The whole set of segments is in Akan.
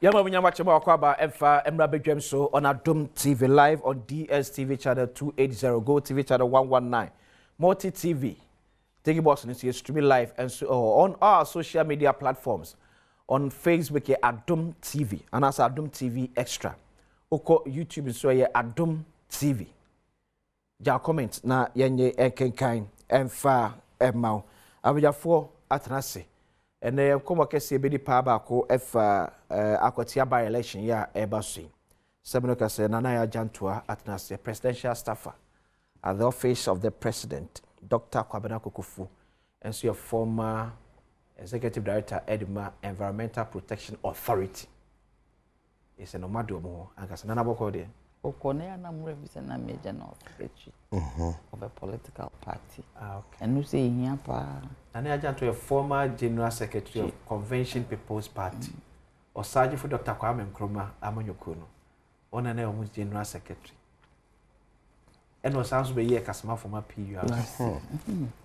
Yama Munyamachama Kwaba Efa Emra Bedjem so on Adom TV live on DSTV channel 280, Go TV channel 119, Multi TV. Take it boss and see streaming live and so on our social media platforms. On Facebook Adom TV and as Adom TV Extra. Oko YouTube so Adom TV. Ja comment na yenye enkenkan emfa emau. Abijafo atanase. And come kesi be di pa ba ko efa Akwatia by election ya ebasui. Seminole say Nana ya Jantua atanase presidential staffer at the office of the president, Dr. Kwabena Kukufu, and so your former executive director Edma Environmental Protection Authority. It's a nomado mo and Nana Boko de. Okonea na represent na major north of a political party. Okay. And you say here pa. Nana Jantua, a former general secretary of Convention People's Party, or Sergeant for Dr. Kwame Nkrumah Amanyokuno, on an almost general secretary. And was sounds be a customer from a PU.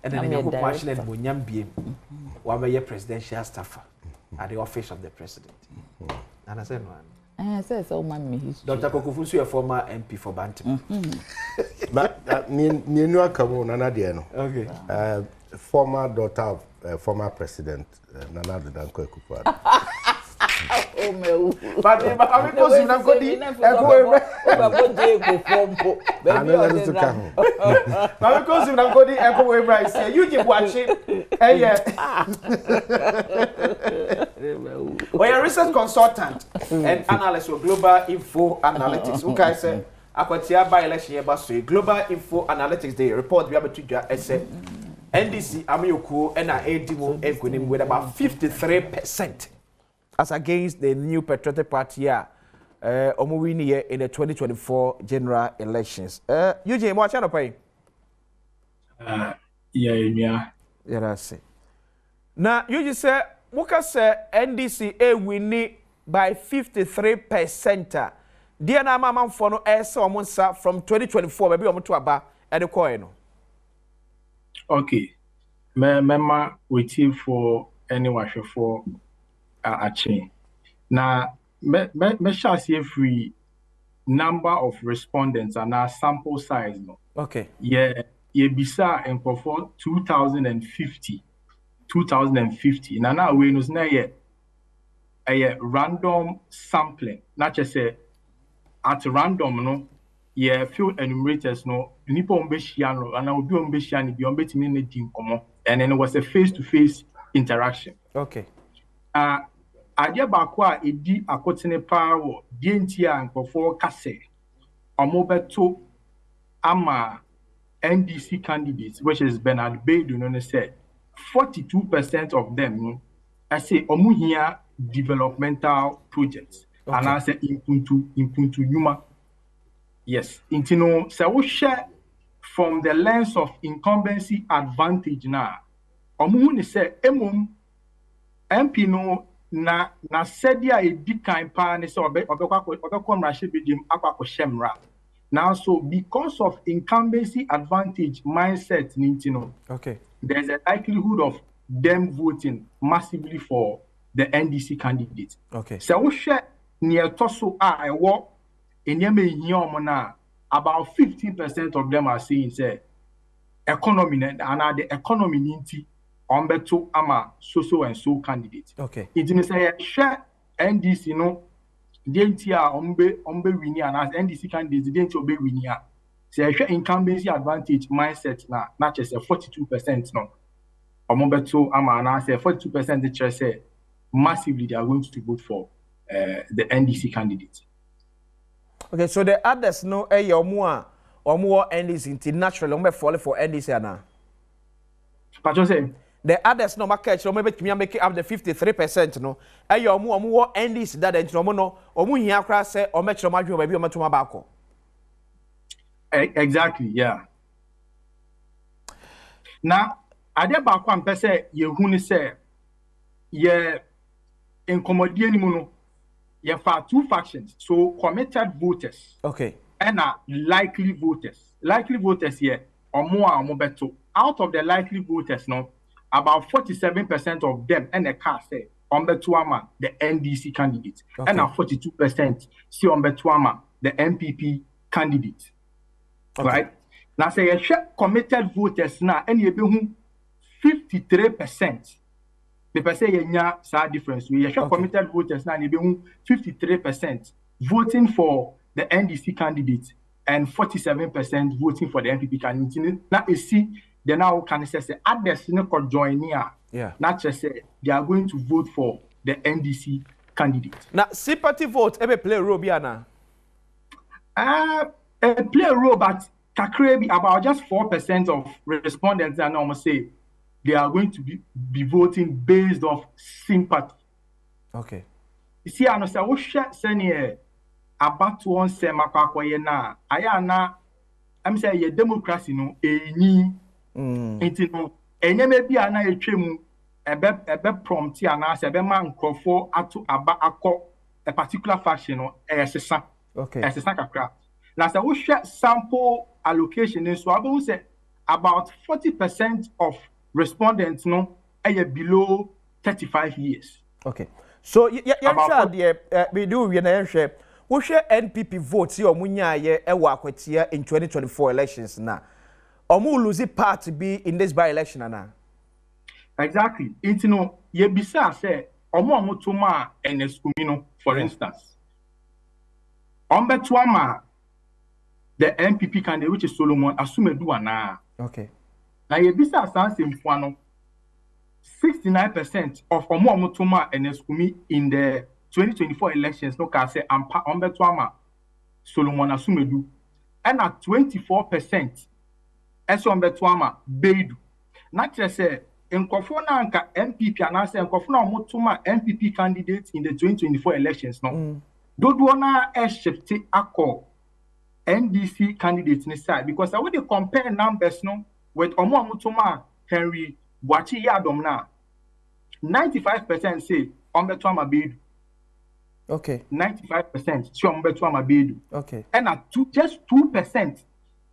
And then you could question and Munyambi, one year presidential staffer at the office of the president. And I said, one. I said, so, mammy, Dr. Kokufusu, a former MP for Bantam. But Nino Kamu, Nana Diano. Okay. Former daughter of former president, Nana Danko Kupa. Oh, my. But I'm going to go to we are research consultant and analyst of Global Info Analytics. Okay, say Akwatia by election year Global Info Analytics Day report we have to do essay NDC Amiyoko and Adom Equinim with about 53% as against the new Patriotic Party Omuwini in the 2024 general elections. Eugene, what channel pay? Yeah. That's it. Now, you just say, what say NDC winning by 53%. Dear na mama for no air from 2024, maybe I'm to aba at the coin. Okay. Mema waiting for anyone for a chain. Now, me shall see free number of respondents and our sample size. No. Okay. Yeah, bisa and perform 2050. 2050. Now we know na a random sampling. Not just say at random no. Yeah, few enumerators no. Nipo umbeshiano and I will be umbeshiani be umbetimi ne din komo. And then it was a face-to-face interaction. Okay. Adia bakwa edi akotene pawo dientia nkofo kase omobeto ama NDC candidates, which is Bernard Baidu, no said 42% of them I say omuhia developmental projects. Okay. And I say impuntu yuma. Yes, intino se we share from the lens of incumbency advantage now. Omuhu ni say MP no na sedia edi kan pa ne se obekwa mrahye bedim akwakọ shemra. Now so because of incumbency advantage mindset nintino. Okay. There's a likelihood of them voting massively for the NDC candidate. Okay. So we share near Toso I walk in Yemena about 15% of them are saying say economy and the economy ninti on beto ama so and so candidate. Okay. It means say share NDC no dentia ombe winning and as NDC candidates didn't obey winning. Say share incumbency advantage mindset na not just a 42% no. Ombeto ama and I say 42% the church say massively they are going to vote for the NDC candidate. Okay, so the others no your more NDC international fall for NDC ana. But you say the others no market so maybe make it up the 53% no your more NDC that ntino no omu hia kra say o metro madwe ba bi o metoma ba ko. Exactly, yeah. Now, ade ba kwa mpe say yehu ni say ye incommodie ni mu no ye fa two factions. So committed voters. Okay. And likely voters. Likely voters here omo beto. Out of the likely voters no about 47% of them and the car say on Betuama, the NDC candidate, okay. and now 42% see on Betuama, the MPP candidate. Okay. Right? Now say you share committed voters now, and you be 53%. The person you sad difference. We share committed voters now, and you be 53% voting for the NDC candidate and 47% voting for the MPP candidate. Now you see, they now can say others no could join here. Yeah. Not just say they are going to vote for the NDC candidate. Now sympathy vote ever play a role biana? Play a role, but kakrebi about just 4% of respondents are now say they are going to be voting based off sympathy. Okay. You see, I know say we share senior about one say makwakoye na ayana. I'm say ye democracy no eni. Enti no enye me bi ana etwemu ebe prompt ana say ebe man nkrofo ato aba akọ a particular faction no esesa. Okay. Esesa kakra. Now, so we share sample allocation in so I will say about 40% of respondents no are below 35 years. Okay. So we do we share NPP votes here omunya ye ewa Akwatia in 2024 elections now. Omu lose part to be in this by election na. Exactly. It no ye bisa say omu to ma eneskumino for instance. Ombetuama the MPP candidate, which is Solomon Asumeduana. Okay. Now, you bisa sanse mfuano 69% of Omutuma and Eskumi in the 2024 elections. No, can say ampa Ombetuama Solomon Asumedu, and at 24% as Ombetuama Beidu. Not just say in Kofona anka MPP and I say Kofona Omutuma MPP candidate in the 2024 elections. No, Dodwana shifted akko NDC candidates in the side because I would compare numbers no with Omutuma Henry Wachi Adom now. 95% say Ombetuama Bedu. Okay. 95% say Ombetuama Bedu. Okay. And at just 2%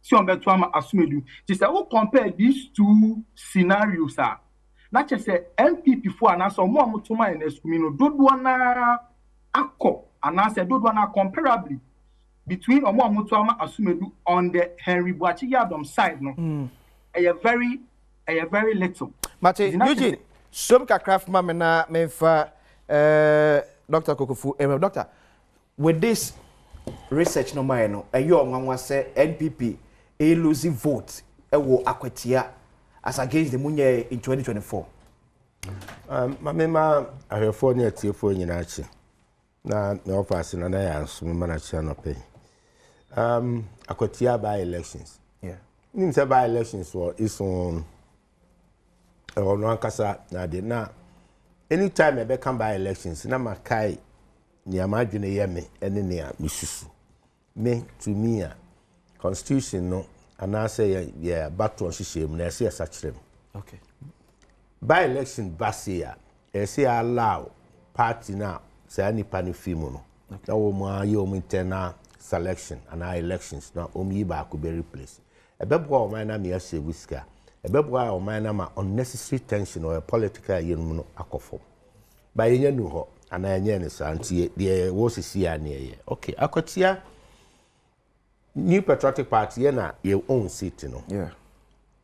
say Ombetuama Asumedu. Just I will compare these two scenarios are not just say MPP for and also Omutuma and Eskumino Dodwana Akko and I said Dodwana comparably between Omomutuama Asumedu on the Henry Wachi Adom side, no, a very little. Mate, Eugene, some craft mamena mefa Dr. Kokofu, Doctor, with this research no man, a young one was say NPP a losing vote wo Akwatia as against the Munye in 2024. Mamema ahwefo tiefo nyinachi. Na me office na answer me manager no pay. Akwatia by elections. Yeah. Nim say by elections is on no ankasa na de na anytime e be come by elections na makai ni amadwene ye me ene ne a misusu. Me to me a constitution no ana say yeah battle hihye mu na say sachrem. Okay. By election basia e say allow party now say any pani film no. Na wo ma ye o internal selection and our elections now yiba could be replaced. A bebwa o man na me ase wiska. A bebwa o man na ma unnecessary tension or a political yenu akofo. Ba yenye nu ho ana yenye ne santie de wo sisi ane ye. Okay, Akwatia New Patriotic Party na your own seat no. Yeah.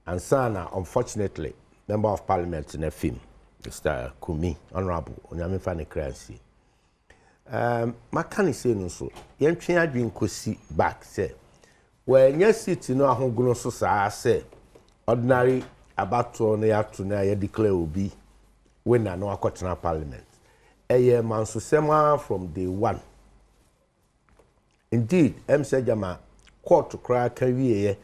And sana unfortunately member of parliament in a film Mr. Kumi honorable onyame fa ne kransi. Makani say no so yentwe adwen kosi back say when your city no ahoguno so saa say ordinary abato no ya to na ya declare obi when na no akotena parliament eye manso sema from day one. Indeed say jama court to cry kawiye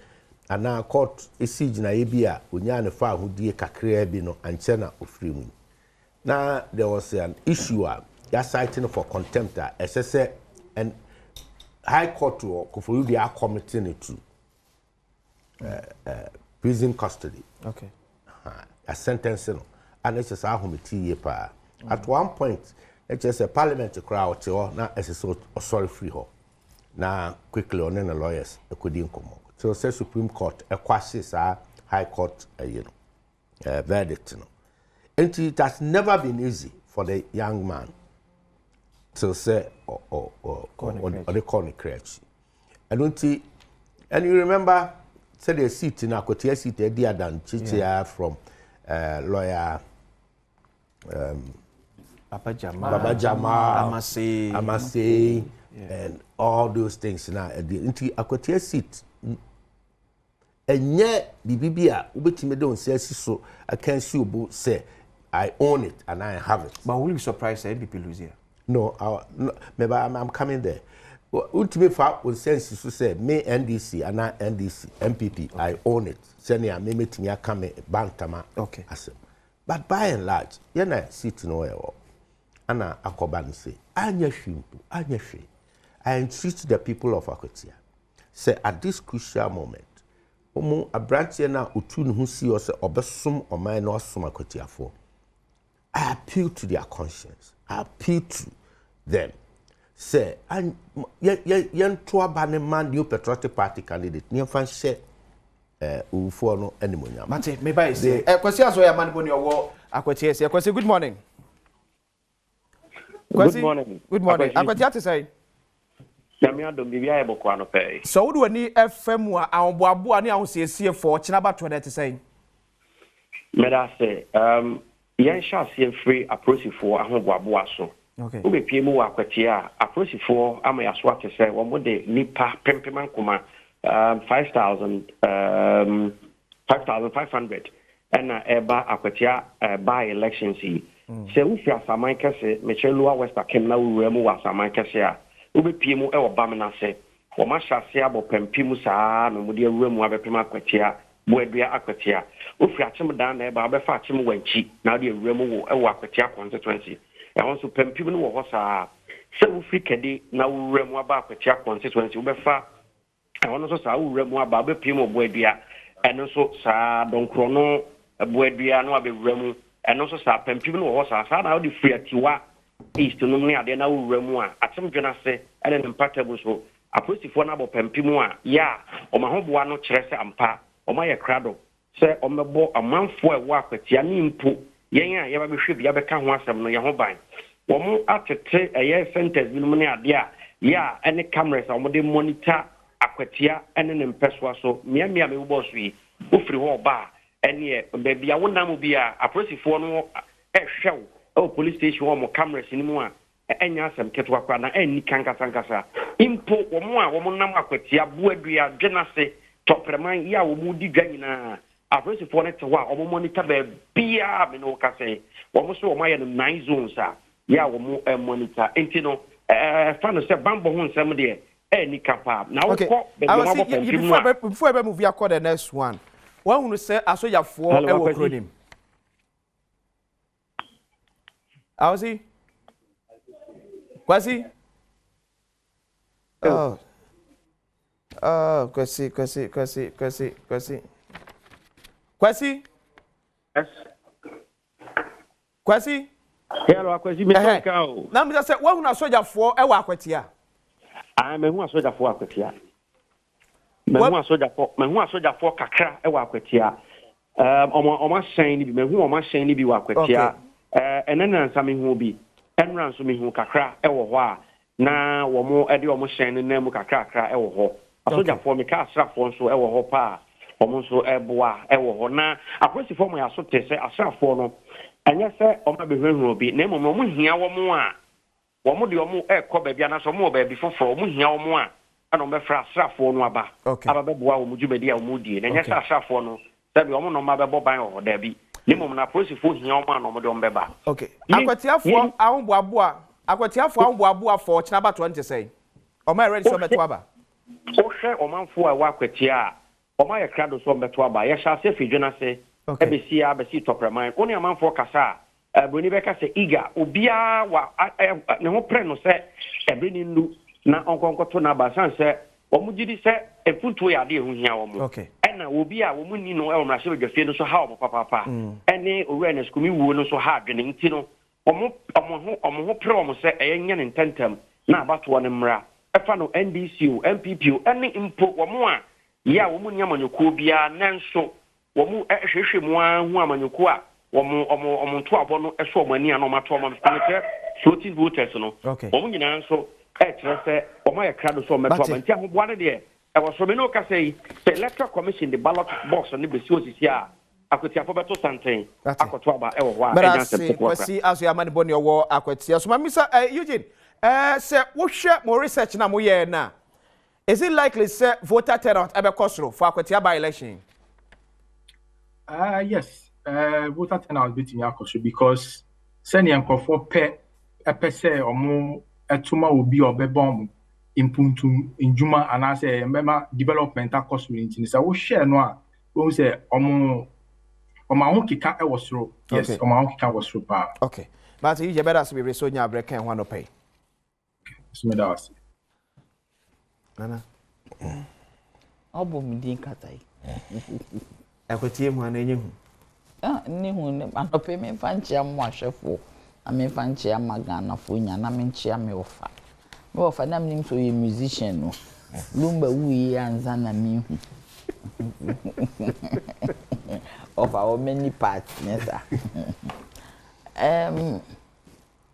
ana court esigina ye bia onya ne fa ahodie kakra bi no anche na ofiri mu na there was an issue you're citing for contempt SSA and High Court or Kofuru are committing it to prison custody. Okay. A sentence and it's just a pa. At one point, it's just a parliament crowd now as a sorry free ho. Now quickly on the lawyers couldn't come. So say Supreme Court a quasi High Court verdict. And it has never been easy for the young man to say or the corner crutch. I don't see, and you remember, say the seat in Akwatia seat, dear than Chichia from lawyer Baba Jamal, Amase, and all those things now. Into Akwatia seat, and yet BBBA, Ubiti don't say so. I can't see you say I own it and I have it. But will you be surprised if NDP lose here? No, maybe I'm coming there. Ultimate fact will sense to say me NDC and not NDC MPP. Okay. I own it. Senior me meeting ya come bantama. Okay. But by and large, you know, sitting away. Anna Akoban say, Anya Shimpu. I entreat the people of Akwatia. Say at this crucial moment, a branch na utun who see us obesum or mine or sum Akwatia for. I appeal to their conscience. I appeal to them. Say, and yan to a man, new patriotic party candidate, near fan share no anymore. Mate, maybe I say, Akwatia, so your man when your war, Akwatia, Akwatia, good morning. Good morning. Good morning. Akwatia to say. Adom bibia ebo kwa no pay. So would any FM wa awbo ani ahun siesie for chinaba to that to say. Me da say, yan sha see free approach for ahonboabo aso. Okay. Ube pie mu wa Akwatia approach for ama yaso ate say wo mo de nipa pempeman kuma 5,500 and eba Akwatia by elections yi. Se ufi asaman kese mechelu West Akem na uremu wa asaman kese a ube pie mu e obamna se wo ma hyase abo pempimu saa no mudi uremu abepema Akwatia boadua Akwatia ufi achim dan na eba abefa achim wanchi na de uremu wo e wa Akwatia constituency e won so pempimu no wo ho saa se ufi kedi na uremu aba Akwatia constituency ubefa e won so saa uremu aba abepie mu boadua eno so saa donkro no boadua no abewuremu and also sa pempim no ho sa na the free atiwa east no ne ade na wuramu a atem dwena se ene impactable so apostifo na bo pempim a ya o ma ho boa no kire se ampa o ma ye krado se o mebo amanfo e wa Akwatia ni mpo yen a ye ba behwe bia be ka ho asem no ye ho ban wo mo atete eye centers bi no ne ade a ya ene cameras a mo de monitor Akwatia ene ne mpeswa so mia me bo so yi ofiri ho ba ene baby awonam bi a aposifo no ehwew o police station wo mo cameras ni mu a enya asem ketwa kwa na eni kankasa impo wo mo a wo mo nam Akwatia boadua dwenase topreman ya wo mu di dwanyina aposifo no te wa wo mo monitor ba bia me no ka say wo mo so wo ma ye no 9 zones a ya wo mo monitor enti no fa no se bambo ho nsem de eni kapa na wo ko be mo bo before I move you the next one. One who say asoja for ewo kronim. Awasi? Kwasi? Oh. Oh, Kwasi. Kwasi? Yes. Kwasi? Hello, Kwasi me talk out. Na me say one who asoja for ewo Akwatia. Me hu asoja for Akwatia. Me hu asoja for kakra e wa Akwatia. Oma shan ni bi me hu oma shan ni bi wa Akwatia. Enana nsa me hu bi. Enran so me hu kakra e wo ho a na wo mo e de omo shan ni na mu kakra e wo ho. Asoja for me ka asrafo nso e wo ho pa. Omo nso e boa e wo ho na aposifo mo ya so te se asrafo no. Anya se oma be hwehwe obi na mo mo hia wo mo a wo mo de omo e ko ba bia na so mo ba bi foforo mo hia wo mo a ana me fra asrafo no aba aba beboa wo mujubedi a wo mudie na nya sa asrafo no sabi wo no ma bebo ban ho da bi nimom na prosifo hia wo ma no mo de om beba okay akwatiafo ahomboaboa for chinaba 20 say o ma ready so beto aba o hwe o manfo a wa akwatia o ma ye krado so beto aba ye sha se fidwena se ebesi abesi topreman oni amanfo kasa broni be kasa iga obia wa ne ho pre no se ebreni ndu na onkonkoto na basan se omugidi se efuntu ya de hu hia wo mo ena obi a wo munni no e wo mrahye bedwafie no so ha wo papa ene awareness kumi wuo no so ha adwene nti no omo ho pre wo mo se eyenye ne ntentam na abato ne mra efa no NDC MPP ene impo wo mo a ya wo munni amanyoko bia nanso wo mu ehwehwe mu ahu amanyoko a omo to abo no ehwe omo ani ano mato omo mfanye floating voters no omo nyina nso kire se omo ye krado so omo to omo ntia ho boade de e wo so me no ka say the electoral commission the ballot box no be si osisi a Akwatia for beto santen akoto aba e wo ho a enya se kwa si aso ya mani boni owo Akwatia so mamisa Eugene say wo hwe mo research na mo ye na is it likely say voter turnout ebe kosro for Akwatia by election? Yes, voter turnout between Akosho because send yankofo pe say omo etuma obi obebom impuntum injuma and I say member development Akosho in say wo share no a wo say omo ho kika e wosro yes omo ho kika wosro pa okay but you better so be so nya break one pay so me da wase nana obo mi din katai Akwatia mu ana enyehu ni hu ne anope me fanchia mu ahwefo ame fanchia magana fo nya na me nchia me ofa na me nim so ye musician no lumba wuyi anza na me hu of our many parts nessa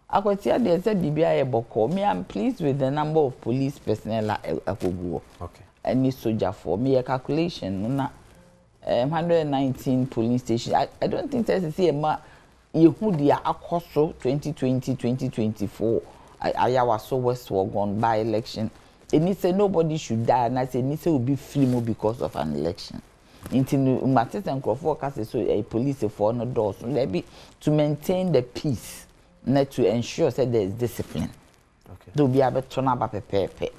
Akwatia dey say bibia e boko me I'm pleased with the number of police personnel akoguo okay any soldier for me a calculation na 119 polling stations. I don't think that's see ma yehu dia akoso 2020 2024 I was so west gone by election. And it say nobody should die and I say it will be free because of an election. Into Mattis and Crawford case so a police for no doors so be to maintain the peace not to ensure that there is discipline. Okay. Do be able to turn up pepe.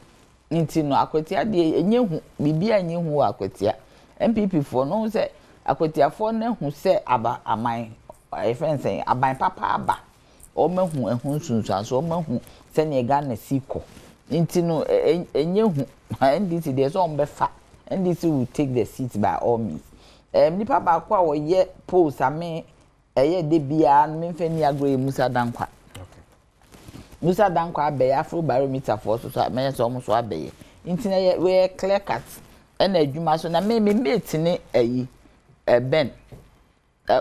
Into no Akwatia de enyehu bibia enyehu Akwatia. MPP for no say Akwatia for na hu say aba aman friend say aban papa aba o mahu ehun sunsun so o mahu say na ga na siko nti no enyehu NDC dey so on befa NDC will take the seat by all means nipa ba kwa wo ye polls ame eye de bia me mfa ni agro Musa Dankwa okay Musa Dankwa be Afro barometer for so me so mo so abe nti na we clear cut and adwuma so na me mate ne ayi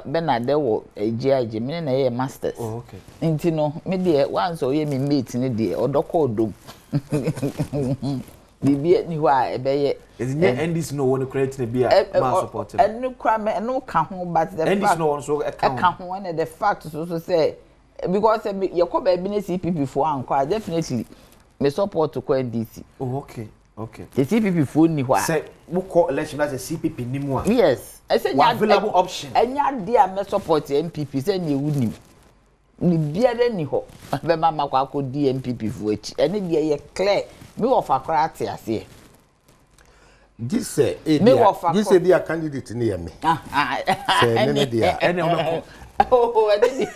Ben ade wo GIG me na ye masters oh okay nti no me de once o ye me mate ne de odoko odom bibi ni ho a ebe ye is NDC no one credit ne bia ma support him and no kwa me no ka ho but the NDC no one so ka ho and the fact so say because you ko ba bi na CPP for anko definitely me support to NDC oh okay okay the CPP for ni ho a say we call election as a CPP ni mu a yes I say available option enya dia me support MPP say na ewunim ni biade ni ho be mama kwa akodi MPP fu echi ene dia ye clear me of akrate ase this say be a candidate near me say ene dia ene onako oh ene dia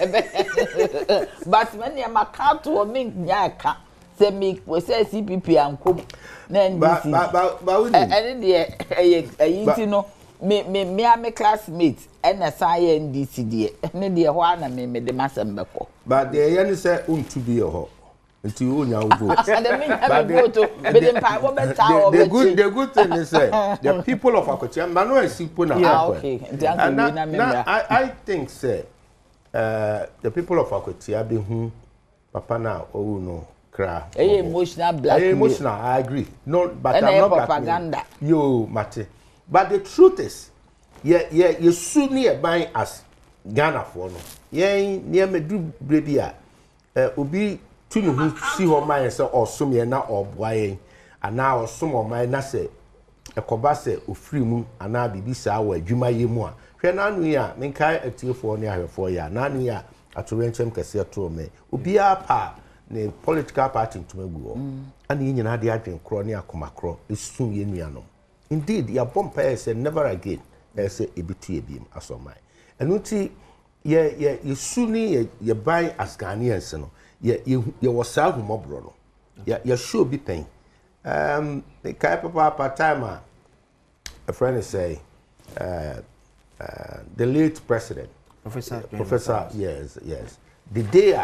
but when ya makato o me nya ka say me we say CPP ankom na NDC ba ene dia ayi no me classmates and a science NDC die ene dia ho ana me de masem beko but the yen say untu bi ho unti unya vote the good thing is the people of Akwatia Manuel Sipo na okay I think say the people of Akwatia be hu papa na o no cry emotional black emotional I agree no but I'm not propaganda yo mate but the truth is you soon near buying as Ghana for no ye near me do bredia obi tunu hu si ho man say osom ye na oboaye ana osom o man na say ekoba say ofiri mu ana bibi sa wa adwuma ye mu a hwe na anu ya menkai atiefo ne ahwefo ya na anu ya atorenchem kase to me obi apa ne political party ntumagu o ana ye nyina de adwen kro ne akomakro esun ye nuanom indeed ya bompa say never again say ebitu ebiem asomai enuti ye suni ye buy as Ghanaians no ye was a humobro no ye show be pain the kai papa time a friend is say the late president professor yes the day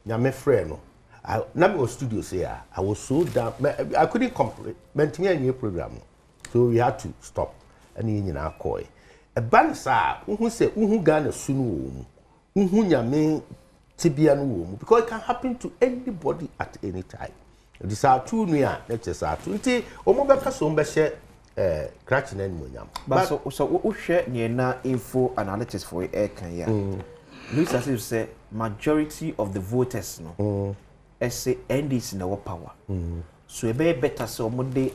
na me friend no na me studio say I was so down I couldn't compliment me any program so we had to stop and you nyina call a bansa who say who Ghana sunu who nyame tibia no because it can happen to anybody at any time. This are two near let's say two nti omobeka so mbehye crash na nyam but so we share na info analytics for air kan ya Luis as say majority of the voters no say NDC na power so e be better so omode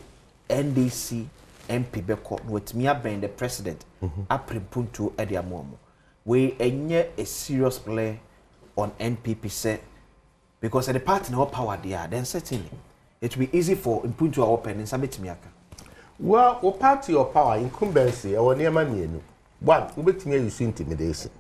NDC MP beko no wetimi aben the president aprempunto e dia momo we enye a serious play on NPP say because the party no power there then certainly it will be easy for Mpuntu open in sabetimi aka. Well, o party or power incumbency or near mienu. One, ubetimi use intimidation.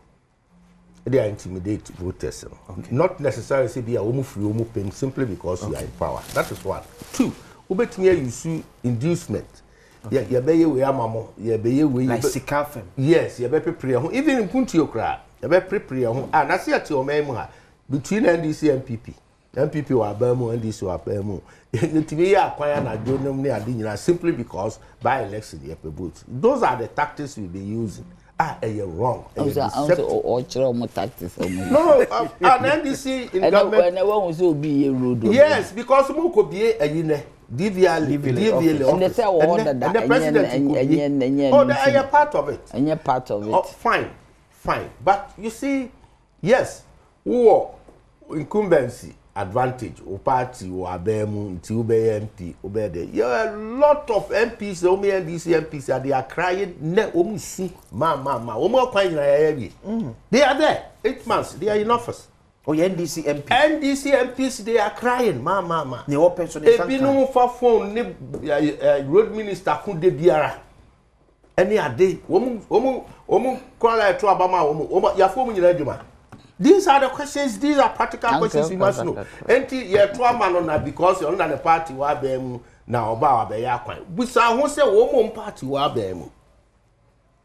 They are intimidate voters. Okay. Not necessarily say be a woman free woman pen simply because you are in power. That is one. Two, ubetimi use inducement. Okay. Ya be we amamo, ya be we like sikafem. Yes, ya be prepare even in Mpuntu okra. Ya be prepare ho. Ah, na se ati o memu ha between NDC and MPP. MPP were Abamu and this were Abamu. The TV acquire na Jonam ne Adina simply because by election they have votes. Those are the tactics we'll be using. You're wrong. Or tactics. No, an NDC in government. Also be a rude. Yes, because who could be a yine. DVL and the president. Oh, they are part of it. And you're part of it. Oh, fine. But you see, yes, war incumbency. Advantage or party or abemu nti ube MP ube there. There are a lot of MPs, only NDC MPs, and they are crying. Ne omusu ma. Omo kwanya na yewi. They are there. 8 months. They are in office. Oh, NDC MP. NDC MPs, they are crying. Ma. They open so they can't. Ebinu fa phone ne road minister kunde biara. Any a day. Omu kwala eto abama omu ya phone nyina adwuma. These are the questions, these are practical questions you must know. Enti ye to amano because you're under the party wa bemu na oba wa be ya kwan. Busa ho se wo mo party wa bemu.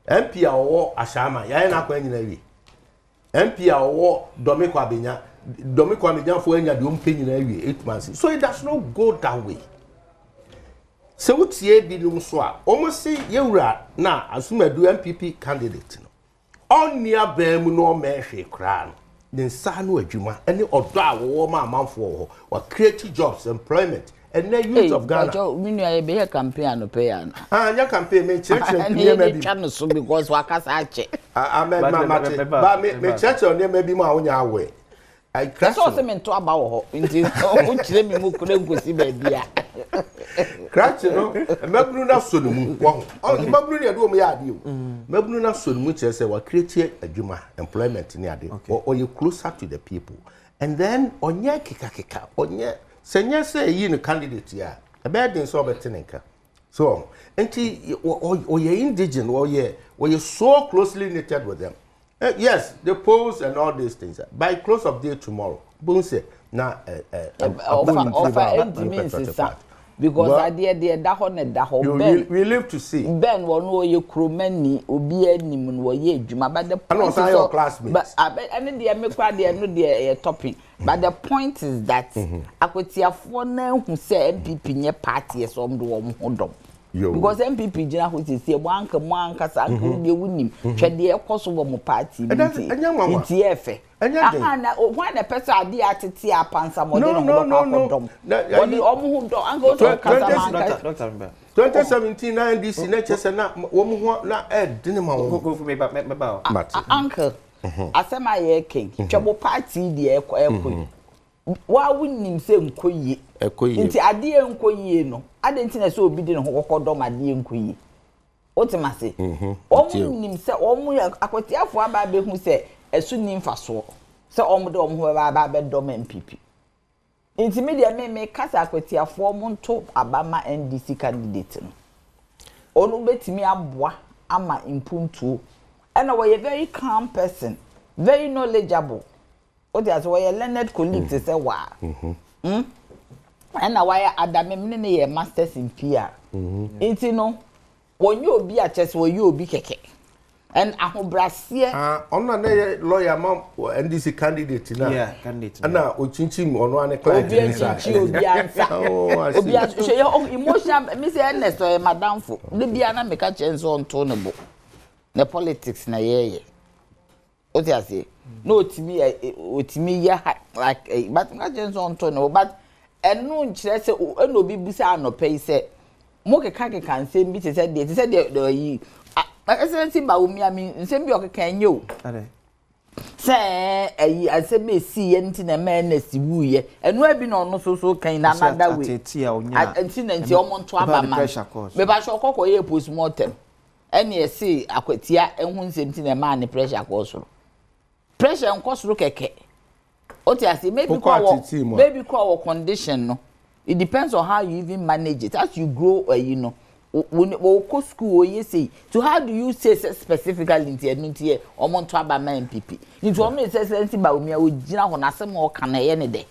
MP a wo ashama ya na kwan nyina wi. MP a wo domi kwa benya fo anya de ompe nyina wi 8 months. So it does not go that way. Se wutie bi num so a omo se yewura na asumadu MPP candidate no. On near bemu no mehwe kra. Then sanu adwuma any odo a wo ma amanfo or create jobs employment and the youth of Ghana. We know be a campaign no pay an. Your campaign me church maybe channel so because wakasa ache. But me church on there maybe ma onya awe. I crash also meant to about ho nti o chire mi mu kure nkosi ba bia. Crash no mabunu na so no mu wo. O mabunu ya do mo ya ade o. Mabunu na so no mu chire say wa create adwuma employment ni ade or you closer to the people. And then onye kika onye senye say yi no candidate ya. E be den so betenenka. So enti o ye indigenous or ye so closely knitted with them. Yes, the polls and all these things. By close of day tomorrow, Bunse na because idea there daho we live to see. Ben wonu ye kromani obi anim no ye adwuma but the point is your classmates. But and the me kwa there no there topping. But the point is that akwetiafo na hu say MPP nye party so do wo hodom. Because MPP jina ho ti se mo anka sa anka de wunim twede ekoso wo mo party nti efe na when the person ade atete apansa mo de no dom woni omo ho dom anka o kasa man 2017 na NDC na chese na wo mo ho na edine ma wo me ba uncle asema ye king twebo party de ekọ wa wunim se nkoyi nti ade enkoyi no ade nti na se obi de no kokodom ade enkoyi otimase omunim se omu akwatiafo aba be hu se esu nim faso se omu de omu aba be dom MPP nti media me kasa akwatiafo omu nto abama NDC candidate no onu betimi aboa ama Mpuntu and we a very calm person very knowledgeable. As why learned colleague to say wa. And why Adom ne masters in PR. Inti no when you be a chess where you be keke. And ahobrasie on na lawyer mom NDC candidate na. Yeah, candidate. Na ochinchim ono ane client inside. Obi answer. Obi answer emotion me say Ernest or madam fo. Ne bia na make a chance on tonable. the politics na ye what you say no otimi ya like but na just on to no but enu nkyere se eno bi busa anopai se mo keka nsem bi te se de yi excellency ba omi ami nsem bi okeka nye o se ayi asem esi ye nti na ma na si wuye enu abi na ono so kan na another way anti na nti omo nto aba ma me ba sho kokko ye postmortem ene esi Akwatia enhu nsem ti na ma ne pressure ko so pressure nko so keke oti ase maybe call condition no it depends on how you even manage it as you grow you know when go school you say so how do you say specifically into omonto aba ma MPP into omo say sense ba omi a ogina ho na asem o kana ye ne de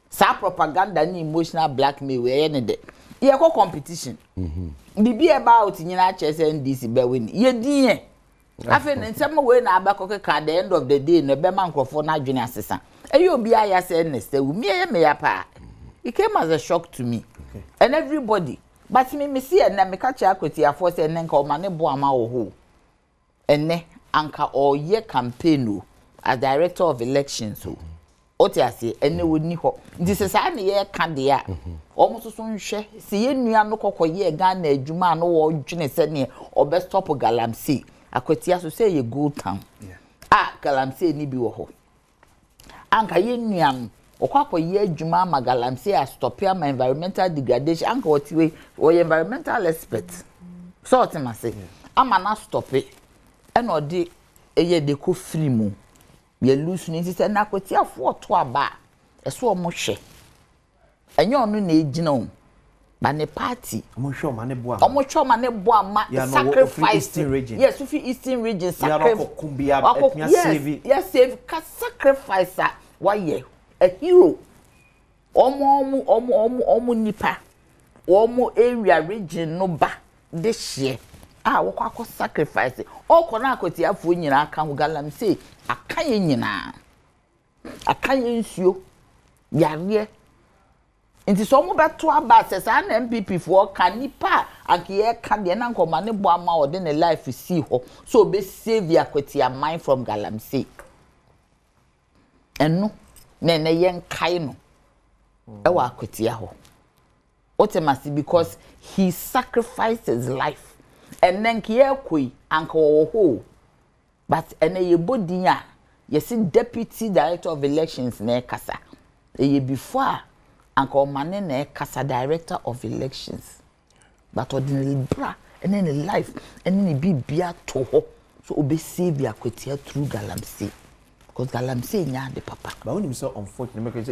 sa propaganda ni emotional blackmail we ye ne de ye ko competition bibi about nyina chese NDC be win ye din afi nsem we na abako ka the end of the day no be man krofo na adwene asesa eyi obi aya say neste wu me ye me ya pa it came as a shock to me and everybody but me see na me catch Akwatia for say nka o mane bo ama wo ho enne anka o ye campaign as director of elections o ti ase enne woni ho ndi se sa na ye ka de a o mo so nhwe se ye nua no kokoye Ghana adwuma no wo dwene se ne o be stop galamsey Akwatia so say ye go town galamsey ni bi wo ho anka ye nua no okwa ye adwuma ma galamsey a stop ya ma environmental degradation anka otiwe o environmental expert so otimase ama na stop e na odi eye de ko free mu ye lose ni se na Akwatia fo to aba eso o mo hwe enye onu na ejina o ba ne party omo hwe o ma ne bo ama sacrifice yes if eastern region sacrifice yes save ka sacrifice why ye a hero omo nipa omo area region no ba this year wokwa sacrifice okọ na Akwatia fo nyina aka ho galamsey aka ye nyina aka ye nsuo yare nti so mo beto aba sesa na MPP fo ka nipa anke ye ka de na nkoma ne bo ama ode ne life see ho so be save Akwatia mind from galamsey enu na yen kai no e wa Akwatia ho ultimately because he sacrificed his life and then kiye koi anka wo ho but ene ye bodi a yesi deputy director of elections na kasa ye before anka o mane na kasa director of elections but ordinary bra ene ne life ene ne bibia to ho so obe save Akwatia through galamsey because galamsey nya de papa but when you say unfortunately because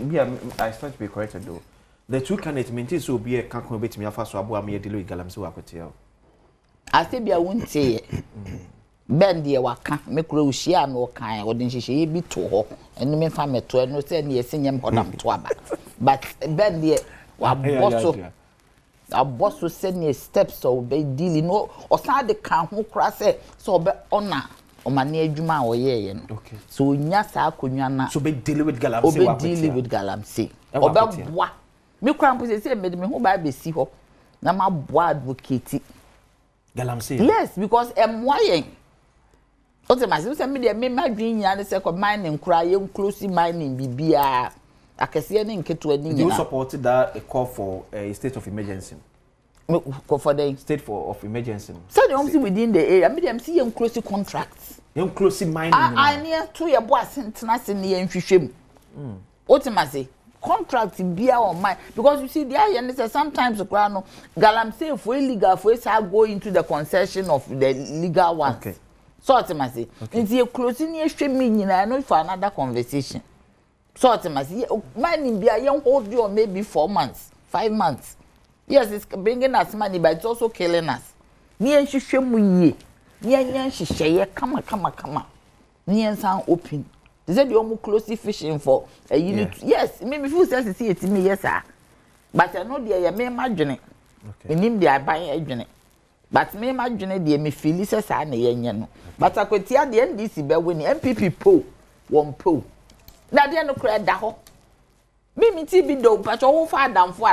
I start to be corrected though the two candidates maintain so be a can come betimi afa so abo am ye deal with galamsey Akwatia ase bia wontie ben de waka me kura uhia na okan odin hihye bi to ho enu me fa meto enu se ne yesenyem hodam to aba but ben de wa bosso se ne steps so be deal no osan de kan ho kura se so be ona omane adwuma o ye no so onya sa akonwa na so be deal with galamsey Akwatia deal with galamsey oba boa me kura mpo se me de me ho ba be si ho na ma boa advocate galamsey yes because why ultimately say me dey me madwin nya ne say ko mining kura ye close mining bibia akese ne nketo ani nya you supported that a call for a state of emergency for the state of emergency so they almost within the area me dem see ye close contracts ye close mining I near to your boss international ye nhwehwem ultimately contract bia on mine because you see there and say sometimes no galamsey for illegal for say go into the concession of the legal ones okay so ultimately it's a closing ye hwe me nyina no for another conversation so ultimately mine bia ye hold you maybe 4 months 5 months yes it's bringing us money but it's also killing us ni nhwehwe mu ye ni anya nhwehwe kama ni ensan open they said you closely fishing for a unit yes me feel say see it me yes sir but I know there me madwene okay nim dey buy adwene but me madwene dey me feel say sa na ye nye no but Akwatia the NDC be win MPP poll one poll na dey no kra da ho me ti bi do pa cho wo fa adamfo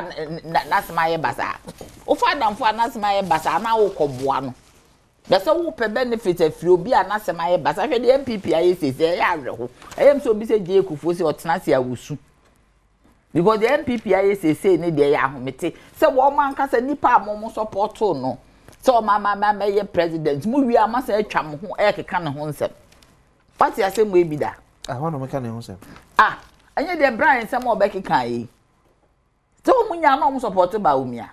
na sema ye basa wo fa adamfo na sema ye basa na wo koboa no That's all per benefit if you be an answer my but I heard the MPP I say I am so busy Kufusi or Tanasia Wusu. Because the MPP I say need the Yahumete. So one man can say Nipa Momo support no. So Mama may president movie I must say cham who air can honsel. What's the same way be that? I want to make an honsel. Ah, and yet the Brian some more Becky Kai. So when you are not supported by Umia.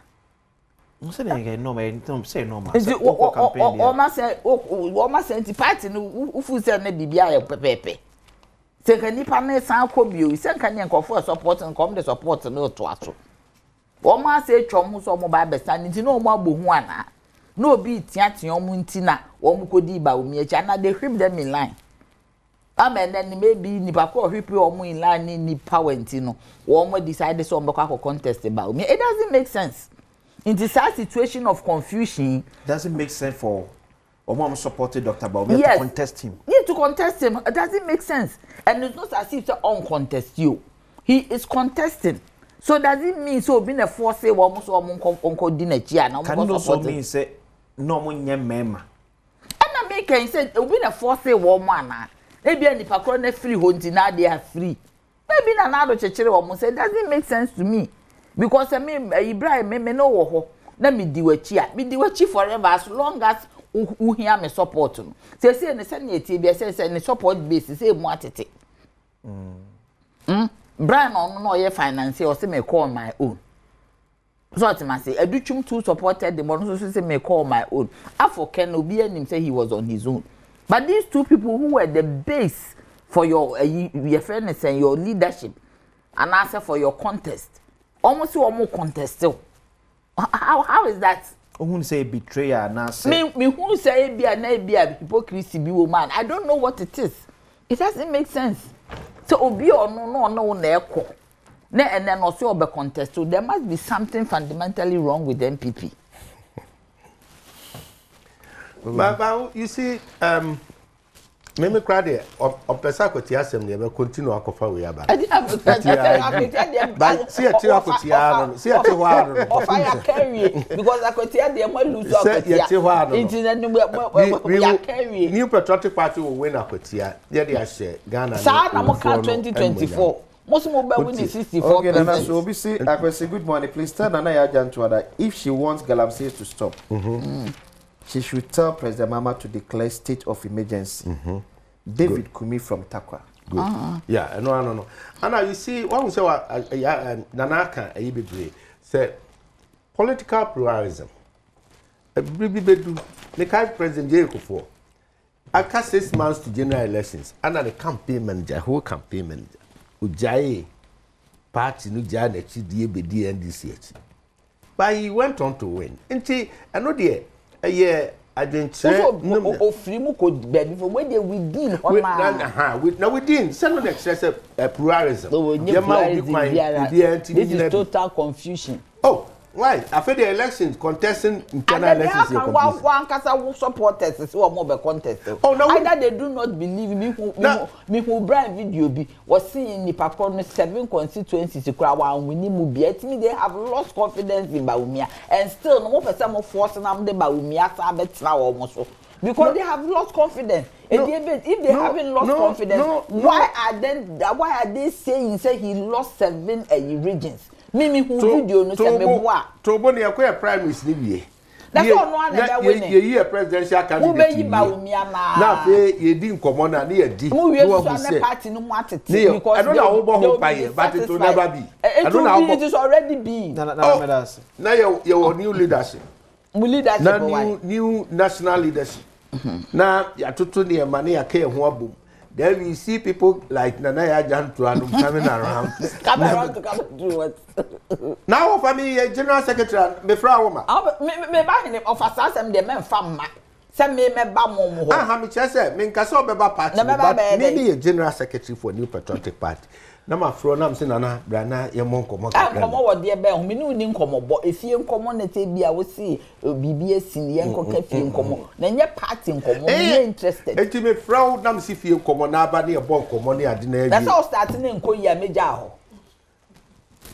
Say no, man. Don't say no, man. Almost say, almost say, party no, who said maybe be a pepe. Say, can you partner San Cobio? Send can you for support and come the support no to us. Almost say, Chom who's all mobile standing no more buhuana. No be tiati omuntina, omukodi ba umiechana, they whip them in line. Amen, then maybe Nipako whip you omu in line in Pawentino. Woman decided some contest about me. It doesn't make sense. In this situation of confusion, doesn't make sense for Omam supported Dr. Baumia to contest him. Yeah, to contest him. It doesn't make sense. And it's not as if to uncontest you. He is contesting. So does it mean so being a force say almost uncle dinner chia now? Can also mean say no one mema. And American said being a force say woman. Maybe any patrone free hunting now they are free. Maybe another church almost say doesn't make sense to me. Because I mean, Ibrahim, me no let me do a cheer. Me do a cheer forever as long as who hear me support him. Say, and send me a TBS and support basis, say, what Brian on no ye finance or say, me call my own. So I must say, I do chum to supported the money, so say, me call my own. After Ken Obi and him say he was on his own. But these two people who were the base for your fairness and your leadership, and answer for your contest. Almost one more contest still. How is that? Who say betrayer now? Me who say be a hypocrisy be woman. I don't know what it is. It doesn't make sense. So obi or no na eko. And then also be contest. So there must be something fundamentally wrong with the MPP. But you see, me cry there. Opesa Akwatia asem ne be continue akofa we aba. But see Akwatia, see Akwatia. Fire carry because Akwatia dey mo lose Akwatia. We carry. New Patriotic Party will win Akwatia. There they share Ghana. Sa na mo ka 2024. Most mo be win 64%. Okay, Nana, so we say Akwatia, good morning. Please tell Nana Yajan to that if she wants Galamsey to stop. She should tell President Mama to declare state of emergency. David Kumi from Takwa. Good. Yeah, no. And now you see, one say Nanaka Ayibebre say political pluralism. The kind President Jericho for. After 6 months to general elections, and the campaign manager, whole campaign manager, Ujaye party Nuja the NDC. But he went on to win. And I know the yeah, I didn't say. Oh, free mu could be for when they within. Now within. Send on excessive pluralism. This is total confusion. Oh, why? After the elections, contesting internal elections. One casa supporters is who more contest. Oh no! Either they do not believe me who Brian video be was seeing the Pakron 7 constituencies to crowd and we need to be. It means they have lost confidence in Baumia and still no person of forcing them the Baumia sabet now almost because they have lost confidence. If they haven't lost confidence, why are they saying say he lost 7 regions? Mimi who video no say me boa. Tobo ne akwa primaries ni wie. That's all no na be winning. Ye presidential candidate. Who be Baumia na. Na fe ye di nkomo na na ye di. Who we so party no atete because I don't know how ho paye but it will never be. I don't know it is already be. Na your new leadership. Leadership na new national leadership. Na ya tutu ne ma na ya kai ho abom. Then we see people like Nanaya Jantuan coming around. Come do what? Now, for me, General Secretary, Mefra Woman. Me buy him of assassin, the men from Mac. Send me bam. I have said, Minkaso Beba Party, but maybe a General Secretary for New Patriotic Party. Nama fro nam se nana brana ye mon komo ka komo wo de be me nu ni komo bo efie komo na te bia wo si bibi asin ye nkoka fie komo na nye party komo me interested enti me fro nam si fie komo na aba na ye bon komo na ade na that's how start na nko ya meja ho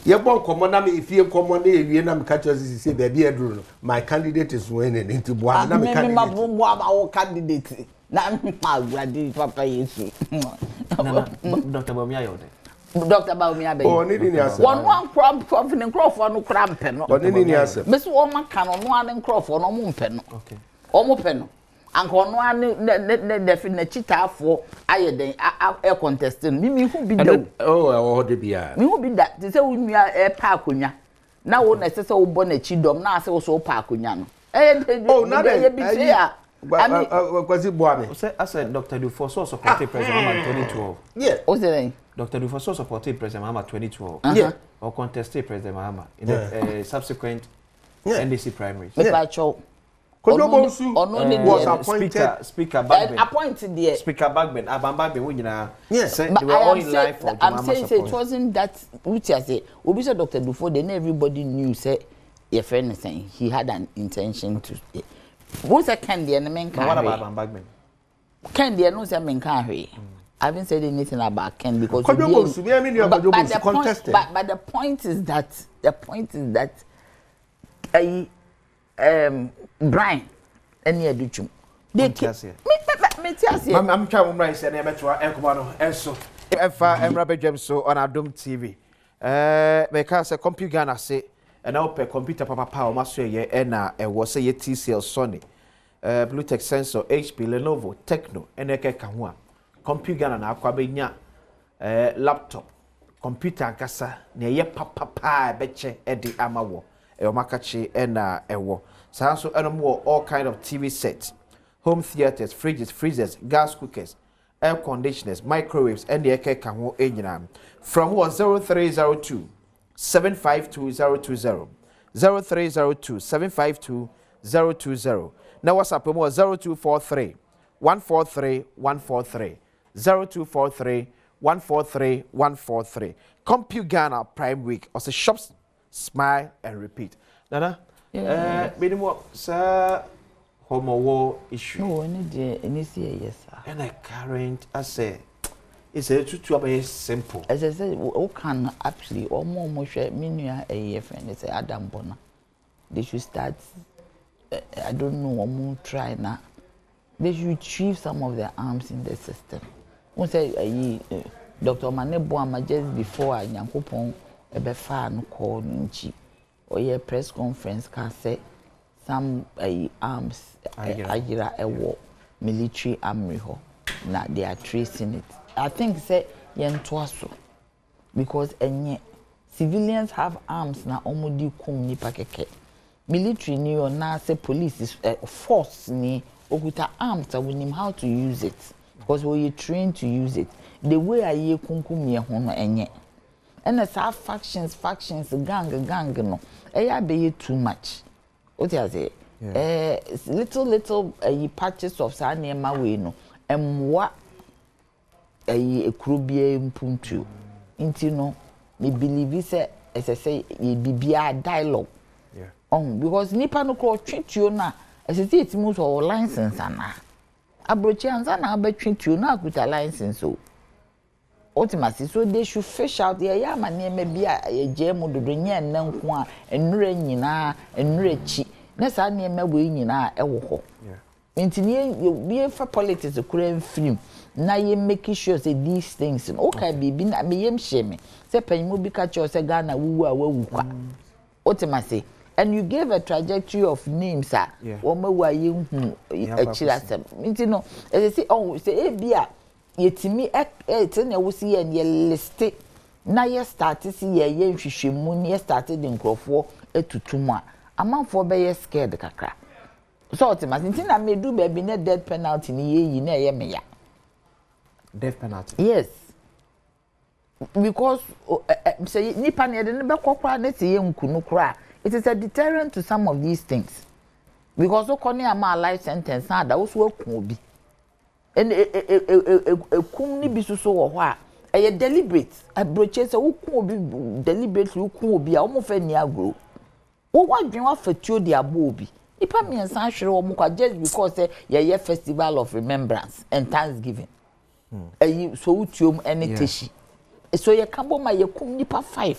ye bon komo na me ifie komo na ewie na me catch us say baby edru no my candidate is winning into boa na me candidate ma boa ma candidate na me agrade papa Yesu na Dr. Bawumia yode Dr. Bawumia be oh ni ase one crop ne crofo no kra mpe no ni ase me so o maka no no ane crofo no mo mpe no okay o mo pe no anko no ane na chitaafo aye den e contesting mi hu bi da oh de bia mi hu bi da te se wunua e pa akonya na wo na se se wo bo na chidom na ase wo so pa akonya no oh na de bi se ya kwasi boa me I said Dr. Dufo so supported President Mahama 2012 yeah o se Dr. Dufo so supported President Mahama 2012 yeah or contested President Mahama in the subsequent NDC primaries Kojobosu was appointed Speaker Bagben. Appointed there. Speaker Bagben. Bagben when they were all in line for I'm saying it wasn't that which I say. Obi said Dr. Dufo, then everybody knew say your friend is saying he had an intention to. What's a candy and the men can't. What about Bagben? Candy and no say men can't. I haven't said anything about Ken because but the point is that Brian any educhum they me I'm trying to say na metro ekomano enso efa emrabe dwem so on Adom TV because say computer Ghana say and now per computer papa o maso ye na e wo say ye TCL Sony Bluetech sensor HP Lenovo Tecno eneke ka ho a computer Ghana na akwa benya laptop computer nkasa na ye papa beche edi amawo e o makachi na ewo so all kind of TV sets, home theaters, fridges, freezers, gas cookers, air conditioners, microwaves, and the eke kanwo enjina. From 0302 752 020 0302 752 020. Now WhatsApp mo 0243 143 143 0243 143 143. Compute Ghana Prime Week. Also shops, smile and repeat. Nana. Minimum sir homo war issue. No, any see yes sir. And I current I say it's a too simple. As I said, who can actually or more share minua a friend is Adam Bona. They should start I don't know more try now. They should retrieve some of their arms in the system. One say Dr. Maneboama just before I Yankopon a befa no call nchi. Or your press conference can say some arms agira a war military army ho na they are tracing it. I think say yen twaso because civilians have arms na omodi kum nipa keke military ni or na say police is force ni okuta arms that we know how to use it because we are trained to use it the way aye kunkum ye ho no enye and as our factions gang no be too much what you say little patches of sanema we no emwa ekrobia mpuntu inti no me believe say as I say e bibia dialogue because nipa no ko twetio na as it moves or license ana abrochi anza na abetwetio na akuta license so ultimately so they should fish out there ya manema bia ejemu dodo nya nnanko a enure nyina enure chi na sa nema we nyina ewo ho intini be for politics kura film na ye make sure say these things okay bibi na me yem sheme say panimo bi ka cho say Ghana wuwu a wawu kwa ultimately and you gave a trajectory of names o mawu aye hu achirasem intino as say oh say e bia yetimi na wusi ye ne list na ye start si ye nhwehwemu ne started nkrofo etutum a amanfo be ye scared kakra so ultimately na me do baby na death penalty ni ye yi na ye me ya death penalty yes because say nipa ne de ne be kokora na se ye nkunu kora it is a deterrent to some of these things because okoni ama life sentence na da wo so akun obi and kum ni bi so wo ho a e deliberate abroche se wo kun obi deliberately wo kun obi a wo mo fa ni agro wo wadwen wa fatuo di abo obi ipa miensa ahwere wo mo kwa just because ye festival of remembrance and thanksgiving so utiom ene teshi so ye kabo ma ye kum nipa 5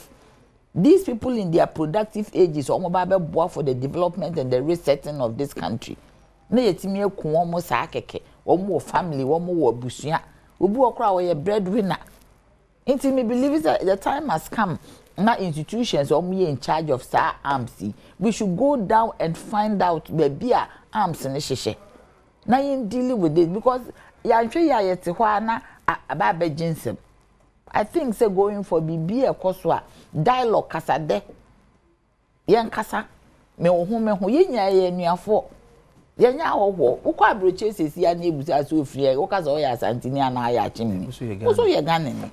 These people in their productive ages, omo for the development and the resetting of this country. Na yetimi eku omo saa keke, omo family, omo wo busua. Obi okra wo ye breadwinner. Until me believe that the time has come. Now institutions in charge of star arms. We should go down and find out baby arms in the shishe. Now you dealing with it because I think say going for BB a koswa dialogue kasa de yen kasa me wo hu yenya ye nuafo yenya wo ukwa abroche sesi ya na ebusa so ofie wo kasa o ya santini ana ya chimni so ye Ghana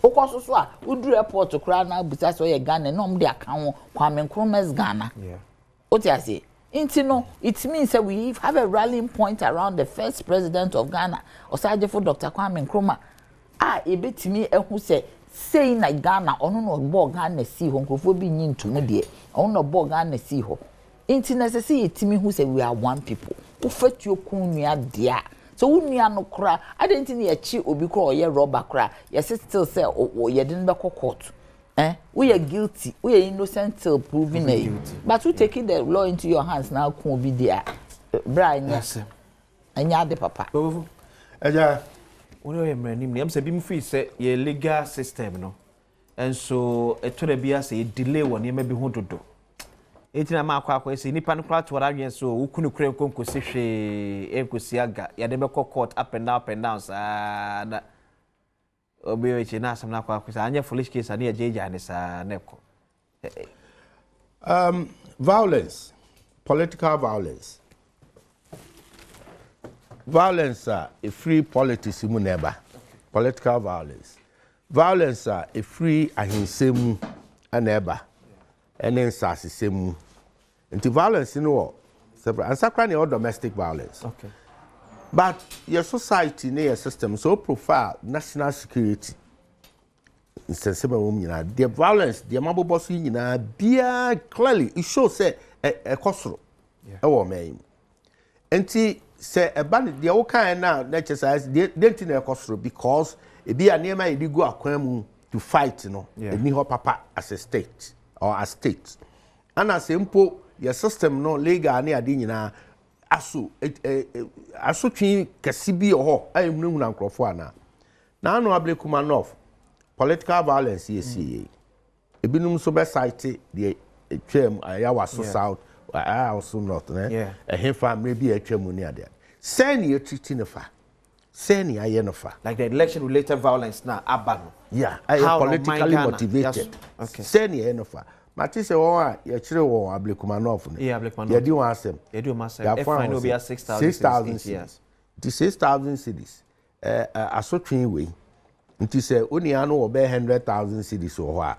so a udru airport kura na busa so ye Ghana no mde aka ho Kwame Nkrumah's Ghana what you say intino it means that we have a rallying point around the first president of Ghana Osajefo Dr. Kwame Nkrumah ebetimi ehu say na Ghana ono no bo Ghana si ho nkrofo bi nyi ntumu de ono no bo Ghana si ho inti necessary etimi hu say we are one people wo fatuo kunua de a so unua no kra adenti na yachi obi kra oye robber kra yes still say ye den be court we are guilty we are innocent till proven guilty but you taking the law into your hands now kun obi there Brian yes anya de papa eja Ono ye mranim ne am say bi mfi say ye legal system no and so etore bia say delay won ye ma bi ho dodo etina ma akwa say nipa no kra to radwen so ukunu kure konkosi hwe enkosi aga ya de be court up and down sa na obi echi na asam na akwa say anya foolish case ani ejeja ne sa neko violence, political violence. Violence a free politics mu neba. Political violence. Violence a free ahinsemu aneba. Enen sasisemu. Nti violence no several and sakra all domestic violence. Okay. But your society your system so profile national security. Insensibly the violence, the mabobosu nyina bia clearly it shows say a kosoro. Ewo me. Nti say a band the all kind now exercise didn't na ekosoro because e be anema e go akwan to fight ni ho papa as a state or as state. And as simple your system no legal na ade nyina aso twi kesi bi ho ayemnu na nkrofo ana. Na no Ablekumanov political violence yesi ebinum so be site the twem ayawaso south also north hefa maybe atwam ni ade send you treating nefa send you ayenefa like the election related violence now abano politically motivated send you ayenefa mati se won ya kire won Ablekumanov Ablekumanov ya di won asem ya fine no be 6,000 yes the 6,000 cities asotwen we nti se onia no obe 100,000 cities so ho a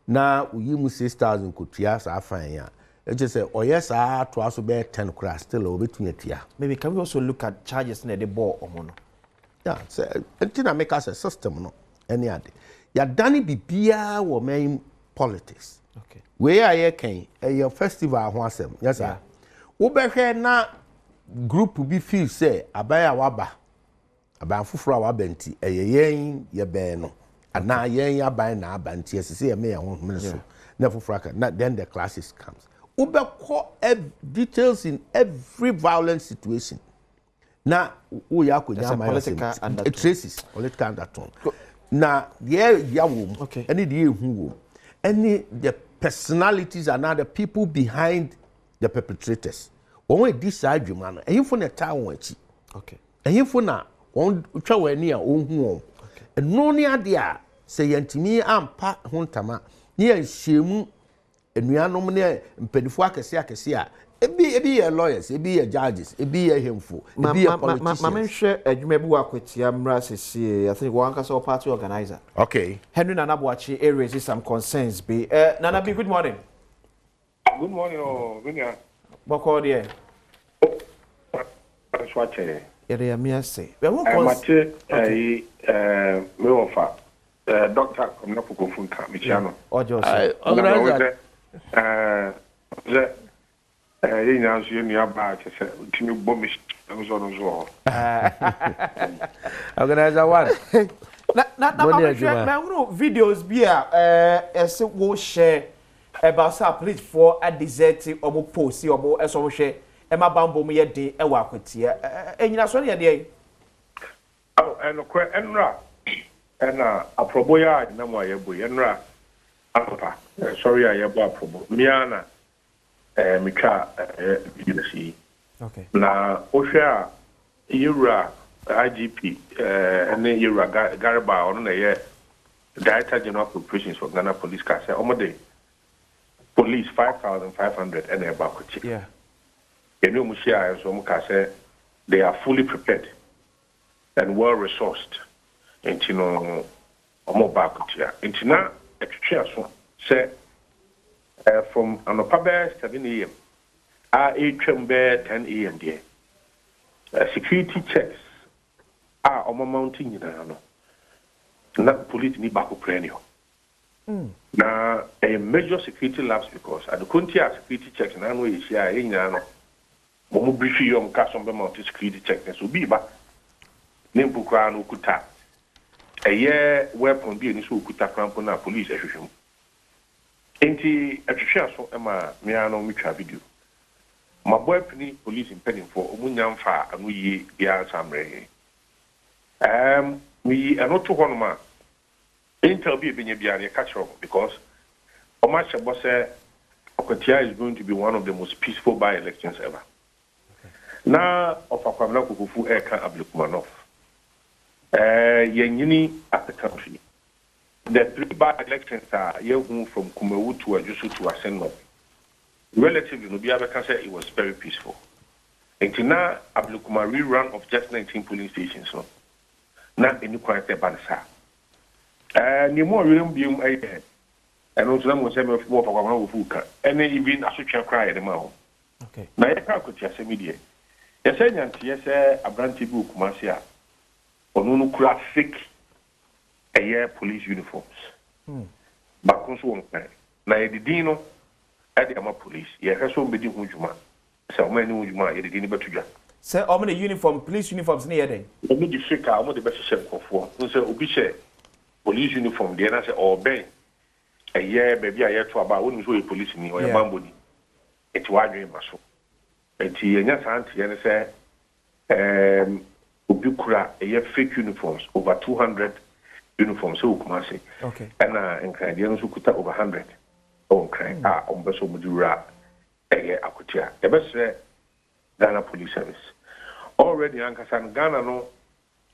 na uyimu 6,000 kotua sa afan ya it just say yes to also be 10 class still obetun atua. Maybe can we also look at charges na the ball omono? Yeah, so until make us a system no any ade. Ya dani bibia wo main politics. Okay. We are here kan your festival ho asem. Yes sir. Wo be hwe na group bi feel say abaya waba. Aban fufuro waba nti yen ye be no. Ana yen aban na abanti asese ye me ya ho so. Na fufuro aka na then the classes comes. Ubeko details in every violent situation. Na we are political traces political undertone. Na okay. Any the personalities and the people behind the perpetrators. When we decide man, and you for the town okay. And you for na on try near own and no near there say yantimi ampa hontama near shemu enuanom ne mpedifo akese a ebi ye lawyers ebi ye judges ebi ye hemfo ebi ye politicians ma menhwe adwuma bi Akwatia mra sesi I think one case party organizer okay Henry Nanabuachi raised some concerns be Nana B good morning Vinia boko there Swatche ere me say we won concern me ofa doctor komna Funka Michiano ojo organizer you know, you knew about it. Can you bomb me? I was on as well. Organizer one. videos be as wo share about sa police for a desert omo post omo eso share e ma bambo mu ye de e wa Akwatia enyina so ne de enra ena aproboya na mo ayebo enra apa sorry ayebo aprobo miana mitwa NDC okay na ohwa yura IGP ene yura Garba ono na ye Director General of Operations for Ghana Police Kase omode police 5,500 and about yeah enu mushia so mu kase they are fully prepared and well resourced into no omo Akwatia into na etwetwe so say from anopabe 7 a.m. Atwem be 10 a.m. there security checks omo mountain nyina no na police ni back oprenio na a major security lapse because at the Kuntia security checks na no is here nyina no mo brief yom ka so be mountain security check so bi ba nempu kwa no kuta eye weapon bi ni so kuta cramp na police ehwehwem enti atwehwe so ema mia no mitwa video my boy pini police impeding for omunyamfa anu yi bia samre we are not to one man intel be benye bia ne catch up because Omasha Bosse Akwatia is going to be one of the most peaceful by-elections ever. Now of Akwamna Kukufu Eka Ablukumanov Yenyini at the country. The 3 by-elections are Yehu from Kumewu to Ajusu to Asenno. Relatively, Nubiaba can say it was very peaceful. Until now, Ablukuma rerun of just 19 polling stations. So, not in the quiet Banasa. Ni more room being a and also I'm saying more for one who and even a social cry at the mouth. Okay. Now, I could just media. Yes, a brandy book, Marcia, or no classic a year police uniforms. But also, now the Dino at the police, yes, I saw me do Mujuma. So many Mujuma, you didn't but to say, how many uniform, police uniforms near them? Let me defect out the best shape for. So, Obiche, police uniform, the answer or bang. A year, baby, I had to about when you police in or a bamboo. It's why you must. It's yes, auntie, and say, Ubukura, a year fake uniforms, over 200 uniforms, so come say. Okay. And Canadians who could take over 100. Oh, crying, on Besso Mudura, a year Akwatia. The best Ghana Police Service. Already, Ankasan Ghana no,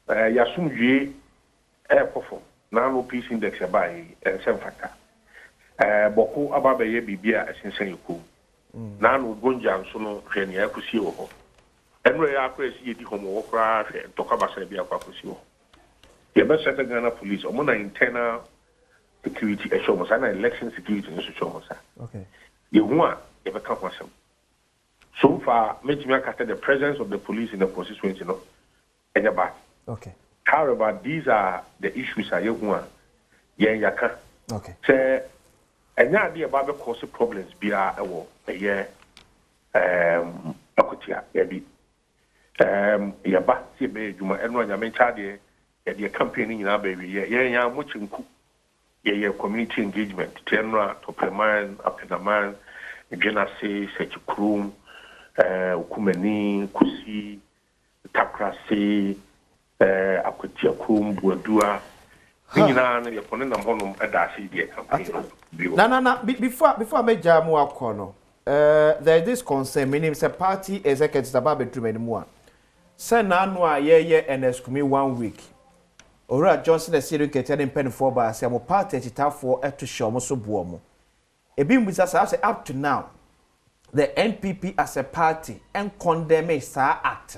Yasum G, air perform. Now, no peace index by and some factor. Boko Ababe Bibia as in Senyuku. Now, no Gonjam Sono, Renia Kusio. And we are crazy the home worker and talk about Sabia Kusio. The best set Ghana Police, Omona internal security assurance and election security assurance. Okay. You want ever come with some. So far, Mejimia the presence of the police in the constituency, you know, and your back. Okay. However, these are the issues I want. Yaka. Okay. Say, and now the about cause problems be a year. Akwatia, maybe. Yaba, Sibe, Juma, and when you mentioned the campaigning in our baby, yeah, much in cook. Yeah, community engagement. Tenra, Topeman, Apenaman, Genasi, Sechukrum, Ukumeni, Kusi, Takrasi, Akwatia Kum, Buadua. Before I make Jamu Akono, there is this concern, meaning it's a party executive about bedroom anymore. Send Nanwa, and escumi 1 week. Ora Johnson is sitting getting pen for by some party for to show Moso Buomo. A beam with us up to now. The NPP as a party and condemn a star act.